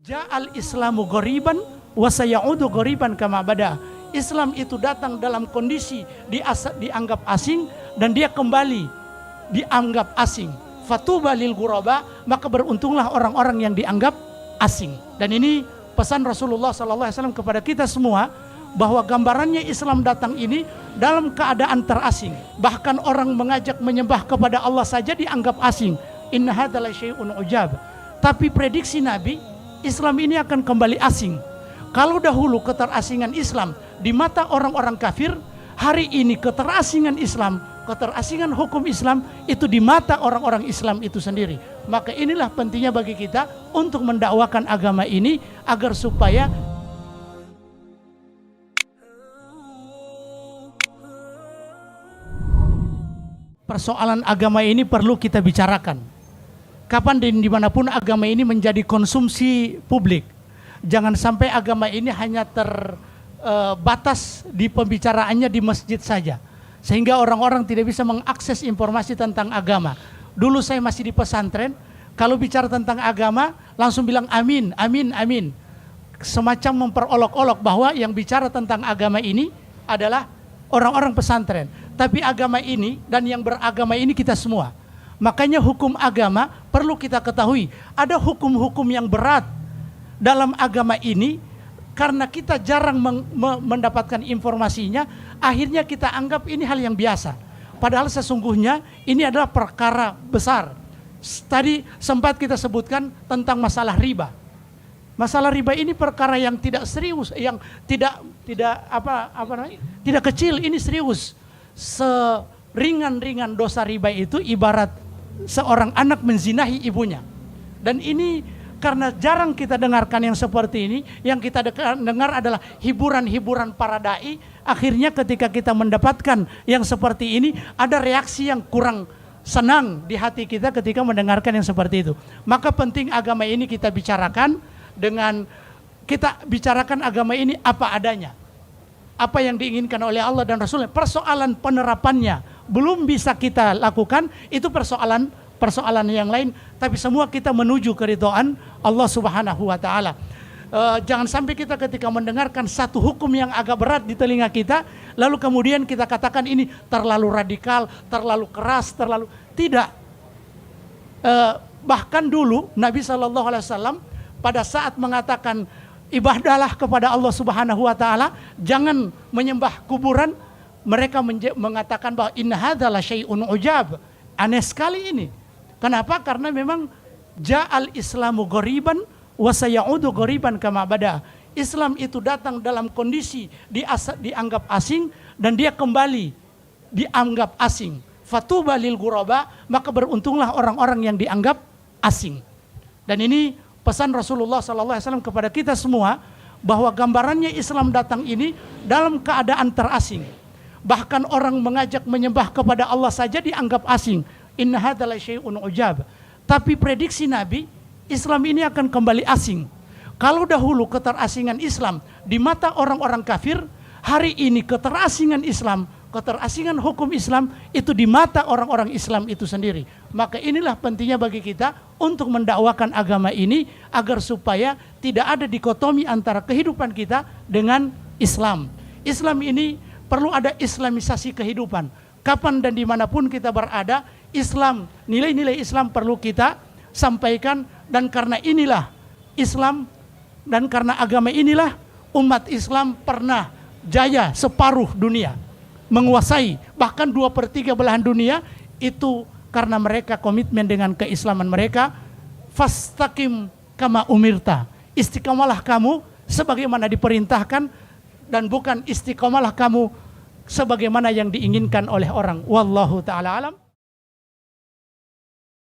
Ja'al Islamu ghoriban wa sayaudu ghoriban kama bada. Islam itu datang dalam kondisi dianggap asing dan dia kembali dianggap asing. Fatuba lil ghuraba, maka beruntunglah orang-orang yang dianggap asing. Dan ini pesan Rasulullah SAW kepada kita semua, bahwa gambarannya Islam datang ini dalam keadaan terasing. Bahkan orang mengajak menyembah kepada Allah saja dianggap asing. Inna hadza la syai'un ujab. Tapi prediksi Nabi, Islam ini akan kembali asing. Kalau dahulu keterasingan Islam di mata orang-orang kafir, hari ini keterasingan Islam, keterasingan hukum Islam itu di mata orang-orang Islam itu sendiri. Maka inilah pentingnya bagi kita untuk mendakwakan agama ini agar supaya persoalan agama ini perlu kita bicarakan. Kapan dan dimanapun agama ini menjadi konsumsi publik. Jangan sampai agama ini hanya terbatas di pembicaraannya di masjid saja, sehingga orang-orang tidak bisa mengakses informasi tentang agama. Dulu saya masih di pesantren, kalau bicara tentang agama langsung bilang amin, amin, amin. Semacam memperolok-olok bahwa yang bicara tentang agama ini adalah orang-orang pesantren. Tapi agama ini dan yang beragama ini kita semua. Makanya hukum agama perlu kita ketahui. Ada hukum-hukum yang berat dalam agama ini, karena kita jarang mendapatkan informasinya, akhirnya kita anggap ini hal yang biasa. Padahal sesungguhnya ini adalah perkara besar. Tadi sempat kita sebutkan tentang masalah riba. Masalah riba ini perkara yang tidak serius, yang tidak kecil, ini serius. Seringan-ringan dosa riba itu ibarat seorang anak menzinahi ibunya. Dan ini karena jarang kita dengarkan yang seperti ini, yang kita dengar adalah hiburan-hiburan para dai. Akhirnya ketika kita mendapatkan yang seperti ini, ada reaksi yang kurang senang di hati kita ketika mendengarkan yang seperti itu. Maka penting agama ini kita bicarakan dengan kita bicarakan agama ini apa adanya. Apa yang diinginkan oleh Allah dan Rasulnya. Persoalan penerapannya belum bisa kita lakukan, itu persoalan yang lain. Tapi semua kita menuju keridhaan Allah Subhanahu wa Ta'ala. Jangan sampai kita ketika mendengarkan satu hukum yang agak berat di telinga kita, lalu kemudian kita katakan ini terlalu radikal, terlalu keras, terlalu tidak. Bahkan dulu Nabi SAW pada saat mengatakan ibadahlah kepada Allah Subhanahu wa Ta'ala, jangan menyembah kuburan, mereka mengatakan bahwa inna hadza la syai'un ujab. Aneh sekali ini. Kenapa? Karena memang ja'al Islamu ghoriban wa sayaudu ghoriban kama bada. Islam itu datang dalam kondisi dianggap asing dan dia kembali dianggap asing. Fatuba lil ghuraba, maka beruntunglah orang-orang yang dianggap asing. Dan ini pesan Rasulullah SAW kepada kita semua, bahwa gambarannya Islam datang ini dalam keadaan terasing. Bahkan orang mengajak menyembah kepada Allah saja dianggap asing. Inna hadza la syai'un ujab. Tapi prediksi Nabi, Islam ini akan kembali asing. Kalau dahulu keterasingan Islam di mata orang-orang kafir, hari ini keterasingan Islam, keterasingan hukum Islam itu di mata orang-orang Islam itu sendiri. Maka inilah pentingnya bagi kita untuk mendakwakan agama ini agar supaya tidak ada dikotomi antara kehidupan kita dengan Islam. Islam ini perlu ada islamisasi kehidupan. Kapan dan dimanapun kita berada, Islam, nilai-nilai Islam perlu kita sampaikan. Dan karena inilah Islam, dan karena agama inilah umat Islam pernah jaya separuh dunia, menguasai bahkan 2/3 belahan dunia. Itu karena mereka komitmen dengan keislaman mereka. Fastaqim kama umirta, istiqamalah kamu sebagaimana diperintahkan, dan bukan istiqamalah kamu sebagaimana yang diinginkan oleh orang. Wallahu ta'ala alam.